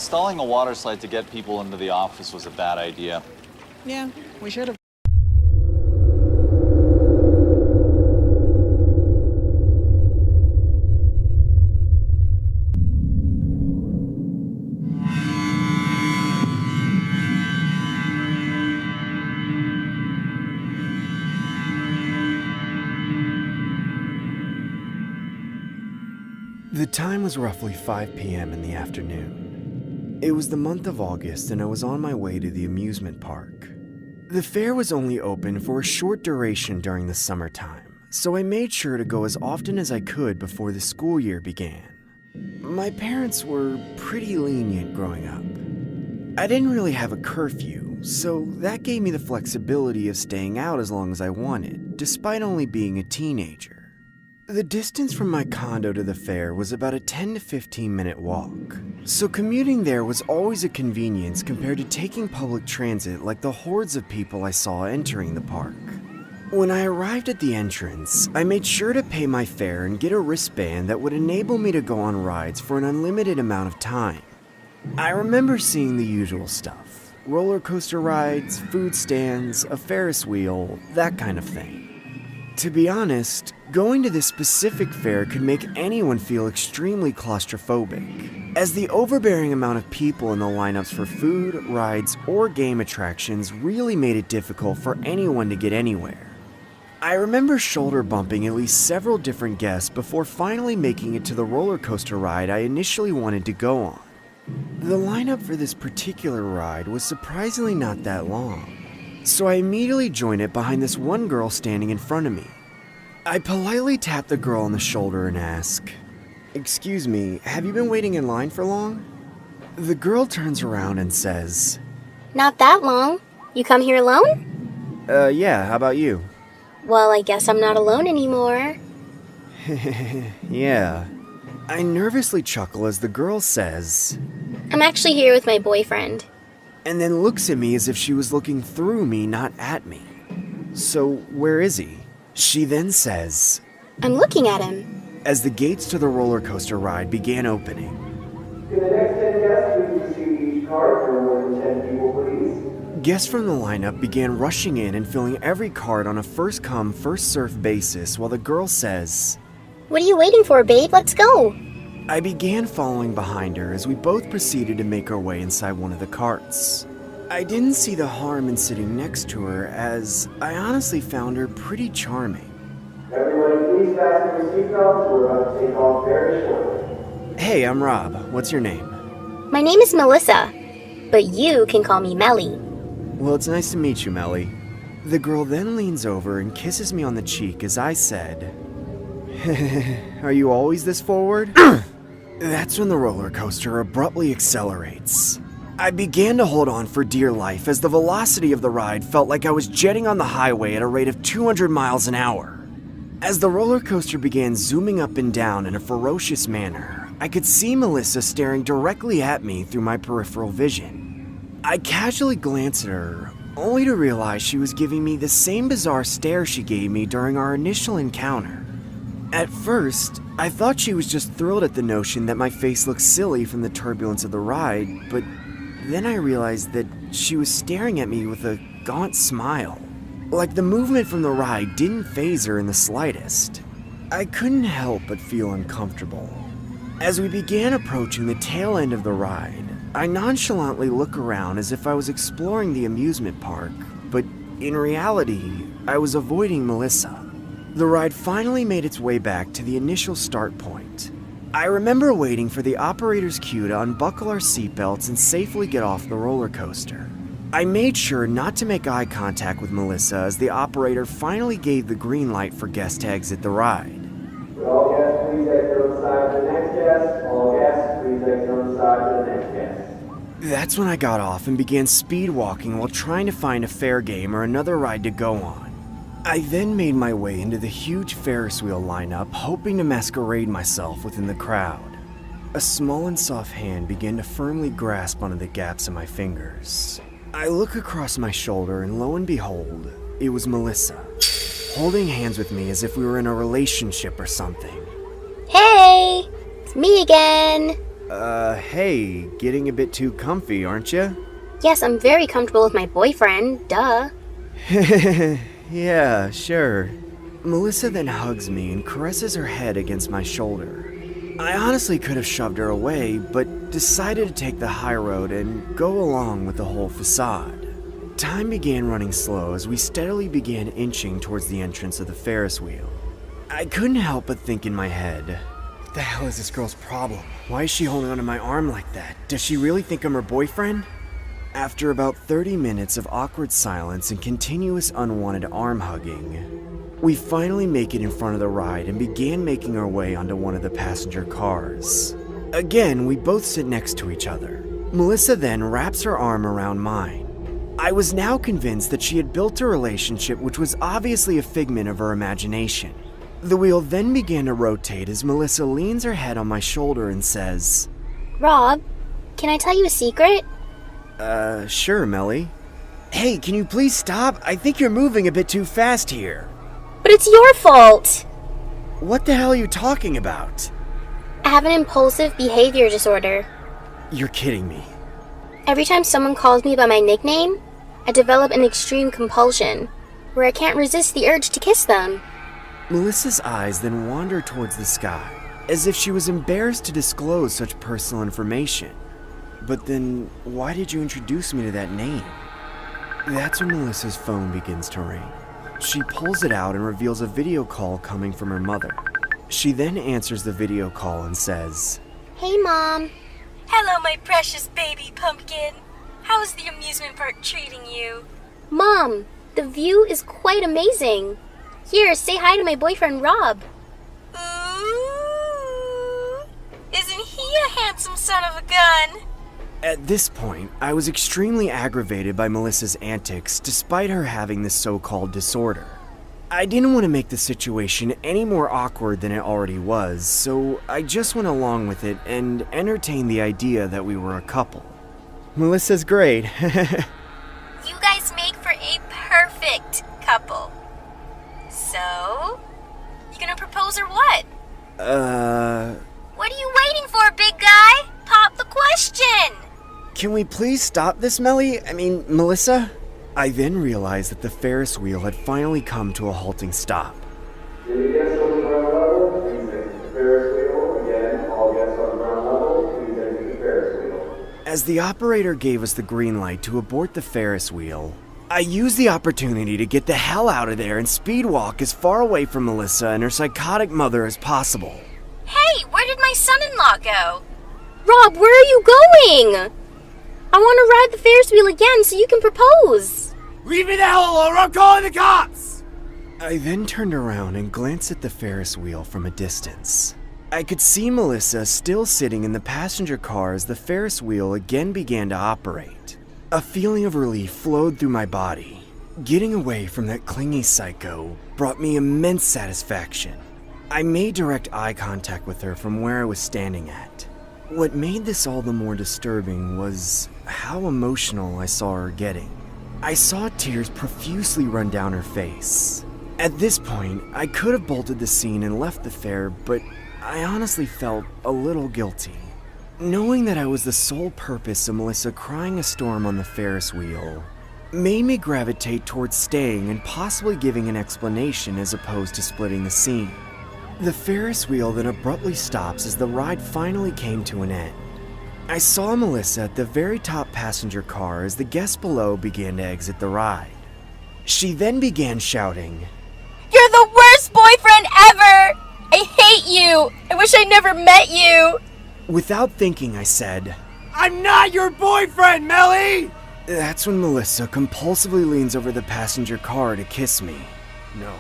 installing a water slide to get people into the office was a bad idea. Yeah, we should have. The time was roughly 5 p.m. in the afternoon. It was the month of August and I was on my way to the amusement park. The fair was only open for a short duration during the summertime, so I made sure to go as often as I could before the school year began. My parents were pretty lenient growing up. I didn't really have a curfew, so that gave me the flexibility of staying out as long as I wanted, despite only being a teenager. The distance from my condo to the fair was about a 10 to 15 minute walk, so commuting there was always a convenience compared to taking public transit like the hordes of people I saw entering the park. When I arrived at the entrance, I made sure to pay my fare and get a wristband that would enable me to go on rides for an unlimited amount of time. I remember seeing the usual stuff: roller coaster rides, food stands, a Ferris wheel, that kind of thing. To be honest, going to this specific fair could make anyone feel extremely claustrophobic, as the overbearing amount of people in the lineups for food, rides, or game attractions really made it difficult for anyone to get anywhere. I remember shoulder bumping at least several different guests before finally making it to the roller coaster ride I initially wanted to go on. The lineup for this particular ride was surprisingly not that long, so I immediately joined it behind this one girl standing in front of me. I politely tap the girl on the shoulder and ask, "Excuse me, have you been waiting in line for long?" The girl turns around and says, Not that long. You come here alone? Yeah, how about you?" Well, I guess I'm not alone anymore. Yeah. I nervously chuckle as the girl says, I'm actually here with my boyfriend. and then looks at me as if she was looking through me, not at me. "So, where is he?" She then says, I'm looking at him. as the gates to the roller coaster ride began opening. Can the next 10 guests please receive each card for more than 10 people, please? Guests from the lineup began rushing in and filling every card on a first-come, first-served basis while the girl says, What are you waiting for, babe? Let's go. I began following behind her as we both proceeded to make our way inside one of the carts. I didn't see the harm in sitting next to her, as I honestly found her pretty charming. Everybody please fasten your seatbelts. We're about to take off very shortly. "Hey, I'm Rob. What's your name?" My name is Melissa, but you can call me Melly. "Well, it's nice to meet you, Melly." The girl then leans over and kisses me on the cheek as I said, "Are you always this forward?" That's when the roller coaster abruptly accelerates. I began to hold on for dear life as the velocity of the ride felt like I was jetting on the highway at a rate of 200 miles an hour. As the roller coaster began zooming up and down in a ferocious manner, I could see Melissa staring directly at me through my peripheral vision. I casually glanced at her, only to realize she was giving me the same bizarre stare she gave me during our initial encounter. At first, I thought she was just thrilled at the notion that my face looked silly from the turbulence of the ride, but then I realized that she was staring at me with a gaunt smile. Like the movement from the ride didn't faze her in the slightest. I couldn't help but feel uncomfortable. As we began approaching the tail end of the ride, I nonchalantly look around as if I was exploring the amusement park, but in reality, I was avoiding Melissa. The ride finally made its way back to the initial start point. I remember waiting for the operator's cue to unbuckle our seatbelts and safely get off the roller coaster. I made sure not to make eye contact with Melissa as the operator finally gave the green light for guests to exit the ride. Would all guests please exit on the side to the next guest? All guests please exit on the side to the next guest. That's when I got off and began speed walking while trying to find a fair game or another ride to go on. I then made my way into the huge Ferris wheel lineup, hoping to masquerade myself within the crowd. A small and soft hand began to firmly grasp onto the gaps in my fingers. I look across my shoulder and lo and behold, it was Melissa, holding hands with me as if we were in a relationship or something. Hey, it's me again. Hey, getting a bit too comfy, aren't you? Yes, I'm very comfortable with my boyfriend, duh. Yeah, sure. Melissa then hugs me and caresses her head against my shoulder. I honestly could have shoved her away, but decided to take the high road and go along with the whole facade. Time began running slow as we steadily began inching towards the entrance of the Ferris wheel. I couldn't help but think in my head, what the hell is this girl's problem? Why is she holding onto my arm like that? Does she really think I'm her boyfriend? After about 30 minutes of awkward silence and continuous unwanted arm hugging, we finally make it in front of the ride and began making our way onto one of the passenger cars. Again, we both sit next to each other. Melissa then wraps her arm around mine. I was now convinced that she had built a relationship which was obviously a figment of her imagination. The wheel then began to rotate as Melissa leans her head on my shoulder and says, Rob, can I tell you a secret? Sure, Melly. Hey, can you please stop? I think you're moving a bit too fast here. But it's your fault! What the hell are you talking about? I have an impulsive behavior disorder. You're kidding me. Every time someone calls me by my nickname, I develop an extreme compulsion, where I can't resist the urge to kiss them. Melissa's eyes then wander towards the sky, as if she was embarrassed to disclose such personal information. But then, why did you introduce me to that name? That's when Melissa's phone begins to ring. She pulls it out and reveals a video call coming from her mother. She then answers the video call and says, Hey, Mom. Hello, my precious baby pumpkin. How's the amusement park treating you? Mom, the view is quite amazing. Here, say hi to my boyfriend, Rob. Ooh, isn't he a handsome son of a gun? At this point, I was extremely aggravated by Melissa's antics despite her having this so-called disorder. I didn't want to make the situation any more awkward than it already was, so I just went along with it and entertained the idea that we were a couple. Melissa's great. You guys make for a perfect couple. So, you gonna propose or what? What are you waiting for, big guy? Pop the question! Can we please stop this, Melissa? I then realized that the Ferris wheel had finally come to a halting stop. Any guests on the ground level, please exit the Ferris wheel. Again, all guests on the ground level, please exit the Ferris wheel. As the operator gave us the green light to abort the Ferris wheel, I used the opportunity to get the hell out of there and speed walk as far away from Melissa and her psychotic mother as possible. Hey, where did my son-in-law go? Rob, where are you going? I want to ride the Ferris wheel again so you can propose. Leave me the hell alone or I'm calling the cops! I then turned around and glanced at the Ferris wheel from a distance. I could see Melissa still sitting in the passenger car as the Ferris wheel again began to operate. A feeling of relief flowed through my body. Getting away from that clingy psycho brought me immense satisfaction. I made direct eye contact with her from where I was standing at. What made this all the more disturbing was how emotional I saw her getting. I saw tears profusely run down her face. At this point, I could have bolted the scene and left the fair, but I honestly felt a little guilty. Knowing that I was the sole purpose of Melissa crying a storm on the Ferris wheel made me gravitate towards staying and possibly giving an explanation as opposed to splitting the scene. The Ferris wheel then abruptly stops as the ride finally came to an end. I saw Melissa at the very top passenger car as the guests below began to exit the ride. She then began shouting, You're the worst boyfriend ever! I hate you! I wish I never met you! Without thinking, I said, I'm not your boyfriend, Melly! That's when Melissa compulsively leans over the passenger car to kiss me. No.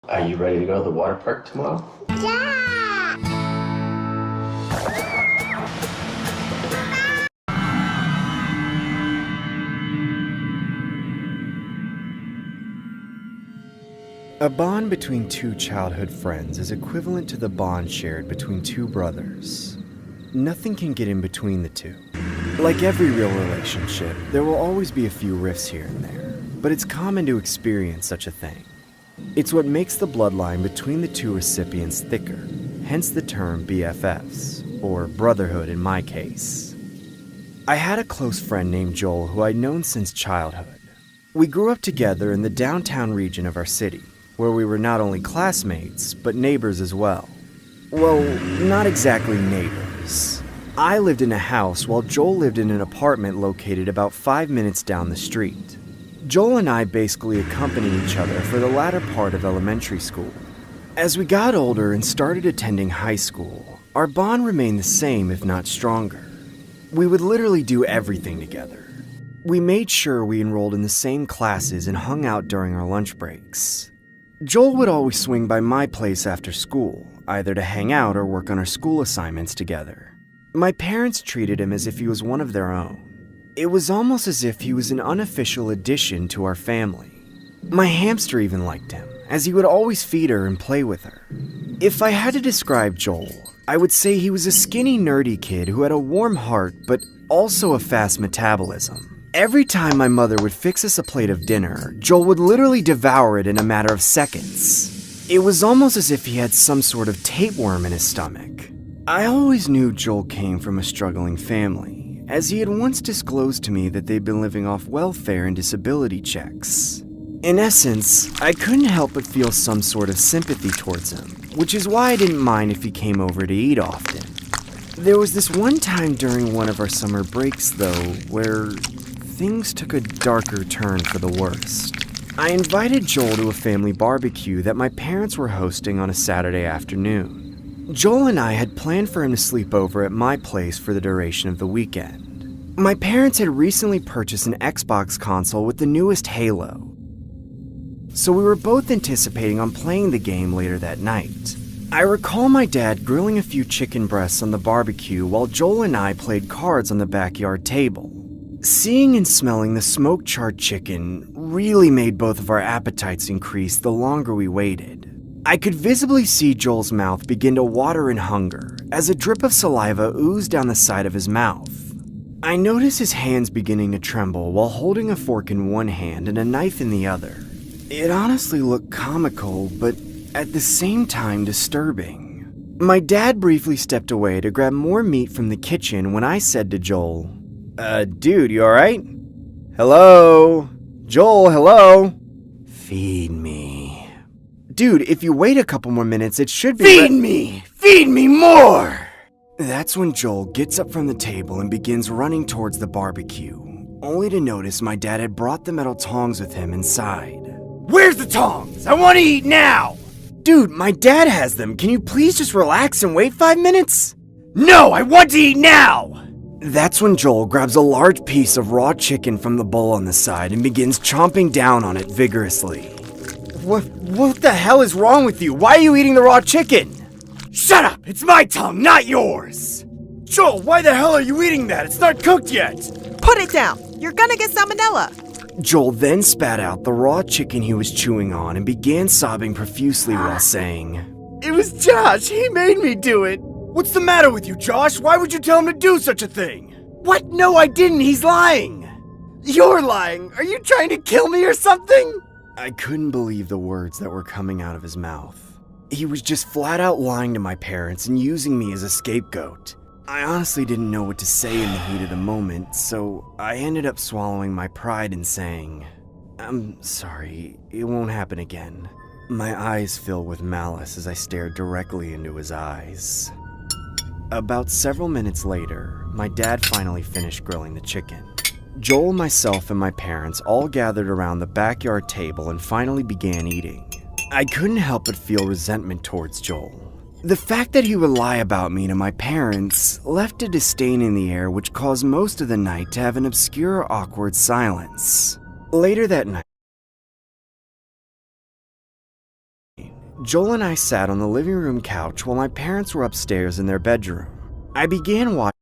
Are you ready to go to the water park tomorrow? A bond between two childhood friends is equivalent to the bond shared between two brothers. Nothing can get in between the two. Like every real relationship, there will always be a few rifts here and there. but it's common to experience such a thing. It's what makes the bloodline between the two recipients thicker, hence the term BFFs, or brotherhood in my case. I had a close friend named Joel who I'd known since childhood. We grew up together in the downtown region of our city, where we were not only classmates, but neighbors as well. Well, not exactly neighbors. I lived in a house while Joel lived in an apartment located about 5 minutes down the street. Joel and I basically accompanied each other for the latter part of elementary school. As we got older and started attending high school, our bond remained the same if not stronger. We would literally do everything together. We made sure we enrolled in the same classes and hung out during our lunch breaks. Joel would always swing by my place after school, either to hang out or work on our school assignments together. My parents treated him as if he was one of their own. It was almost as if he was an unofficial addition to our family. My hamster even liked him, as he would always feed her and play with her. If I had to describe Joel, I would say he was a skinny, nerdy kid who had a warm heart, but also a fast metabolism. Every time my mother would fix us a plate of dinner, Joel would literally devour it in a matter of seconds. It was almost as if he had some sort of tapeworm in his stomach. I always knew Joel came from a struggling family, as he had once disclosed to me that they'd been living off welfare and disability checks. In essence, I couldn't help but feel some sort of sympathy towards him, which is why I didn't mind if he came over to eat often. There was this one time during one of our summer breaks, though, where things took a darker turn for the worst. I invited Joel to a family barbecue that my parents were hosting on a Saturday afternoon. Joel and I had planned for him to sleep over at my place for the duration of the weekend. My parents had recently purchased an Xbox console with the newest Halo, so we were both anticipating on playing the game later that night. I recall my dad grilling a few chicken breasts on the barbecue while Joel and I played cards on the backyard table. Seeing and smelling the smoke-charred chicken really made both of our appetites increase the longer we waited. I could visibly see Joel's mouth begin to water in hunger as a drip of saliva oozed down the side of his mouth. I noticed his hands beginning to tremble while holding a fork in one hand and a knife in the other. It honestly looked comical, but at the same time disturbing. My dad briefly stepped away to grab more meat from the kitchen when I said to Joel, dude, you alright? Hello? Joel, hello? Feed me. Dude, if you wait a couple more minutes, it should be— Feed me! Feed me more! That's when Joel gets up from the table and begins running towards the barbecue, only to notice my dad had brought the metal tongs with him inside. Where's the tongs? I want to eat now! Dude, my dad has them. Can you please just relax and wait 5 minutes? No, I want to eat now! That's when Joel grabs a large piece of raw chicken from the bowl on the side and begins chomping down on it vigorously. What the hell is wrong with you? Why are you eating the raw chicken? Shut up! It's my tongue, not yours! Joel, why the hell are you eating that? It's not cooked yet! Put it down. You're gonna get salmonella. Joel then spat out the raw chicken he was chewing on and began sobbing profusely while saying, It was Josh! He made me do it! What's the matter with you, Josh? Why would you tell him to do such a thing? What? No, I didn't. He's lying. You're lying. Are you trying to kill me or something? I couldn't believe the words that were coming out of his mouth. He was just flat out lying to my parents and using me as a scapegoat. I honestly didn't know what to say in the heat of the moment, so I ended up swallowing my pride and saying, I'm sorry, it won't happen again. My eyes filled with malice as I stared directly into his eyes. About several minutes later, my dad finally finished grilling the chicken. Joel, myself, and my parents all gathered around the backyard table and finally began eating. I couldn't help but feel resentment towards Joel. The fact that he would lie about me to my parents left a disdain in the air which caused most of the night to have an obscure, awkward silence. Later that night, Joel and I sat on the living room couch while my parents were upstairs in their bedroom. I began watching